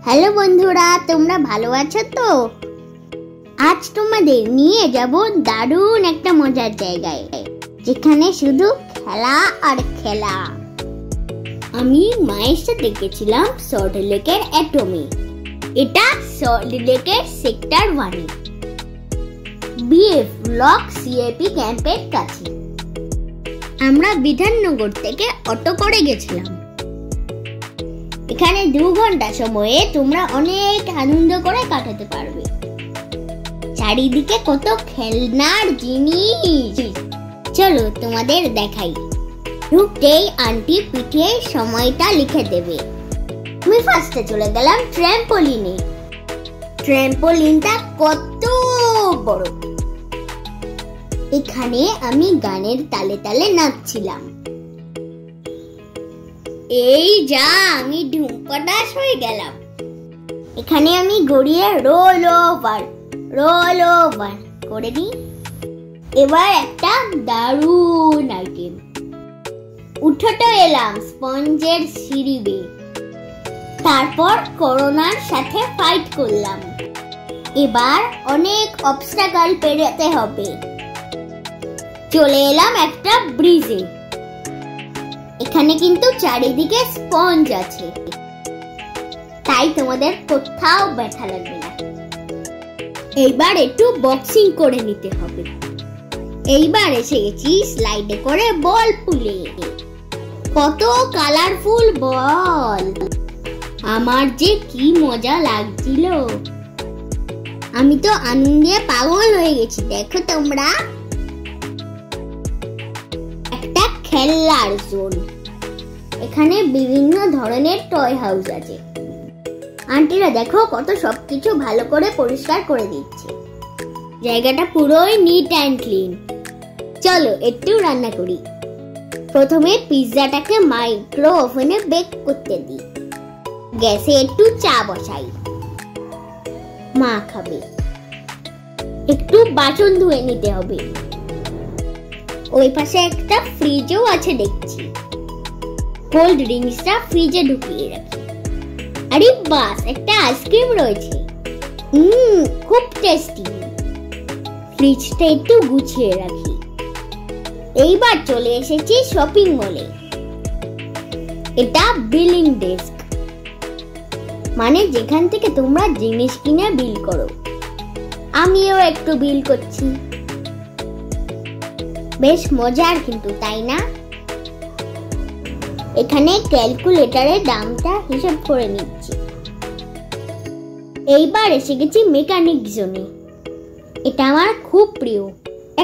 Hello বন্ধুরা, তোমরা ভালো আছো তো? আজ তোমাদের নিয়ে যাব দারুণ একটা মজার জায়গায়, যেখানে শুধু খেলা আর খেলা। আমি মায়ের সাথে গেছিলাম সল্ট লেকের অ্যাটমে। এটা সল্ট লেকের সেক্টর 1 বিএফ ব্লক সিএপি ক্যাম্পের কাছে। আমরা বিধাননগর থেকে অটো করে গেছিলাম। এখানে 2 ঘন্টা সময়ে তোমরা অনেক আনন্দ করে কাটাতে পারবে। চারিদিকে কত খেলনার জিনিস, চলো তোমাদের দেখাই। ঢুকতেই আন্টি পিঠে সময়টা লিখে দেবে। আমি ফার্স্টে চলে গেলাম ট্র্যাম্পোলিনে। ট্র্যাম্পোলিনটা কত বড়! এখানে আমি গানের তালে তালে নাচছিলাম। এই যা, আমি ধুমপাটাস হয়ে গেলাম। এখানে আমি গড়িয়ে রোল ওভার করে দিই। এবার একটা দারুণ আইটেম, উঠোটা এলাম স্পঞ্জের সিঁড়ি বেয়ে। তারপর করোনার সাথে ফাইট করলাম। এবার অনেক অবস্টাকল পেরোতে হবে। চলে এলাম একটা ব্রিজে। এখানে কিন্তু চারিদিকে স্পঞ্জ আছে, তাই তোমাদের কোথাও ব্যথা লাগবে না। এইবার একটু বক্সিং করে নিতে হবে। এইবার এসে গেছি স্লাইডে করে বল পুলে। কত কালারফুল বল! আমার যে কি মজা লাগছিল! আমি তো আনন্দে পাগল হয়ে গেছি। দেখো তোমরা, একটা খেলার জোন। এখানে বিভিন্ন ধরনের টয় হাউস আছে। আন্টিরা দেখো কত সবকিছু ভালো করে পরিষ্কার করে দিচ্ছে। জায়গাটা পুরোই নিট অ্যান্ড ক্লিন। চলো একটু রান্না করি। প্রথমে পিৎজাটাকে মাইক্রো ওভেনে বেক করতে দিই। গ্যাসে একটু চা বসাই। মা খাবে। একটু বাসন ধুয়ে নিতে হবে। ওই পাশে একটা ফ্রিজও আছে দেখছি। কোল্ড ড্রিঙ্কসটা ফ্রিজে ঢুকিয়ে রাখি। আরে বাস, একটা আইসক্রিম রয়েছে। খুব টেস্টি। ফ্রিজটা একটু গুছিয়ে রাখি। এইবার চলে এসেছি শপিং মলে। এটা বিলিং ডেস্ক, মানে যেখান থেকে তোমরা জিনিস কিনে বিল করো। আমিও একটু বিল করছি। বেশ মজার কিন্তু, তাই না? এখানে ক্যালকুলেটরে দামটা হিসাব করে নিচ্ছি। এইবার এসে গেছি মেকানিক জোনে। এটা আমার খুব প্রিয়।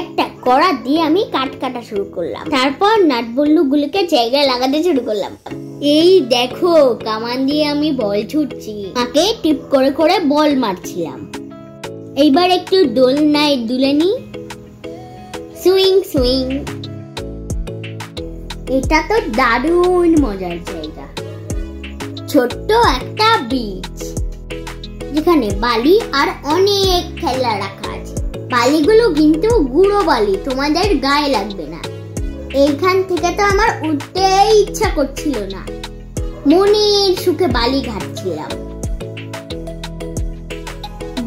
একটা কড়া দিয়ে আমি কাটা শুরু করলাম। তারপর নাট বল্টুগুলোকে জায়গায় লাগাতে শুরু করলাম। এই দেখো, কামান দিয়ে আমি বল ছুটছি। মাকে টিপ করে করে বল মারছিলাম। এইবার একটু দোলনায় দুলে নি। Swing swing. এটা তো দারুণ মজার জায়গা। ছোট্ট একটা বিচ, যেখানে বালি আর অনেক খেলনা রাখা আছে। বালিগুলো কিন্তু গুঁড়ো বালি, তোমাদের গায়ে লাগবে না। এইখান থেকে তো আমার উঠতেই ইচ্ছা করছিল না। মনের সুখে বালি ঘাটছিলাম।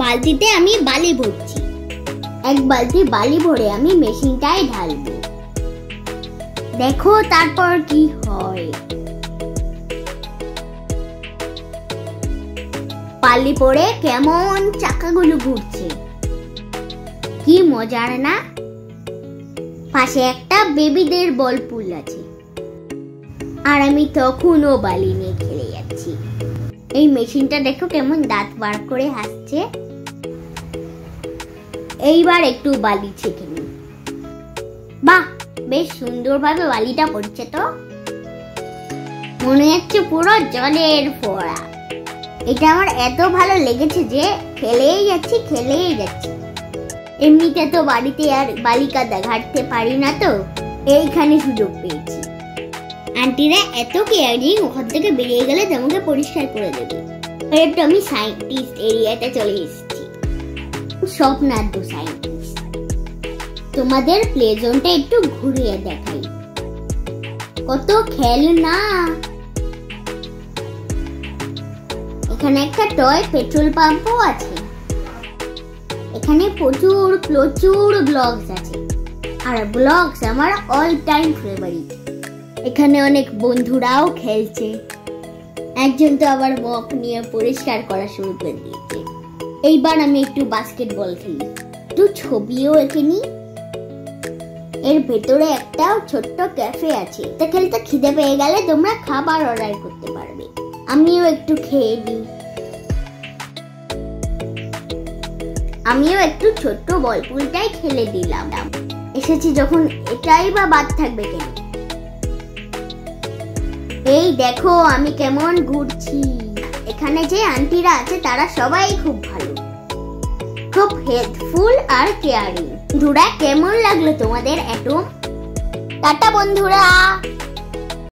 বালতিতে আমি বালি ভরছি। এক বালতি বালি ভরে আমি মেশিনটায় ঢালবো। দেখো তারপর কি হয়। বালি পড়ে কেমন চাকাগুলো ঘুরছে। কি মজার না? পাশে একটা বেবিদের বল পুল আছে, আর আমি তখনও বালি নিয়ে খেলে যাচ্ছি। এই মেশিনটা দেখো কেমন দাঁত বার করে হাসছে। এইবার একটু বালি ছেঁকে নিই। বাহ, বেশ সুন্দরভাবে বালিটা পড়ছে তো। মনে হচ্ছে পুরো জলের ফোয়ারা। এটা আমার এত ভালো লেগেছে যে খেলেই যাচ্ছি। এমনিতে তো বাড়িতে আর বালি কাদা ঘাটতে পারি না, তো এইখানে সুযোগ পেয়েছি। আন্টিরা এত কেয়ারিং, ওখান থেকে বেরিয়ে গেলে তোমাকে পরিষ্কার করে দেবে। একটু আমি সায়েন্টিস্ট এরিয়াতে চলে এসেছি। স্বপ্নার্ধ সায়েন্টিস্ট। তোমাদের প্লে জোনটা একটু ঘুরিয়ে দেখাই। কত খেলনা! এখানে একটা টয় পেট্রোল পাম্পও আছে। এখানে প্রচুর প্রচুর ব্লগস আছে, আর ব্লগস আমার অল টাইম ফেভারিট। এখানে অনেক বন্ধুরাও খেলছে। একজন তো আবার মপ নিয়ে পরিষ্কার করা শুরু করে দিয়েছে। এইবার আমি একটু বাস্কেটবল খেলি, একটু ছবিও এঁকে নিই। এর ভেতরে একটা ছোট্ট ক্যাফে আছে, তা খেলতে খিদে পেয়ে গেলে তোমরা খাবার অর্ডার করতে পারবে। আমিও একটু খেয়ে নিই। আমিও একটু ছোট্ট বল পুলটাই খেলে দিলাম। এসেছি যখন এটাই বা বাদ থাকবে কেন। এই দেখো আমি কেমন ঘুরছি। এখানে যে আন্টিরা আছে তারা সবাই খুব ভালো, খুব হেল্পফুল আর কেয়ারিং। বন্ধুরা, কেমন লাগলো তোমাদের অ্যাটম? টাটা বন্ধুরা।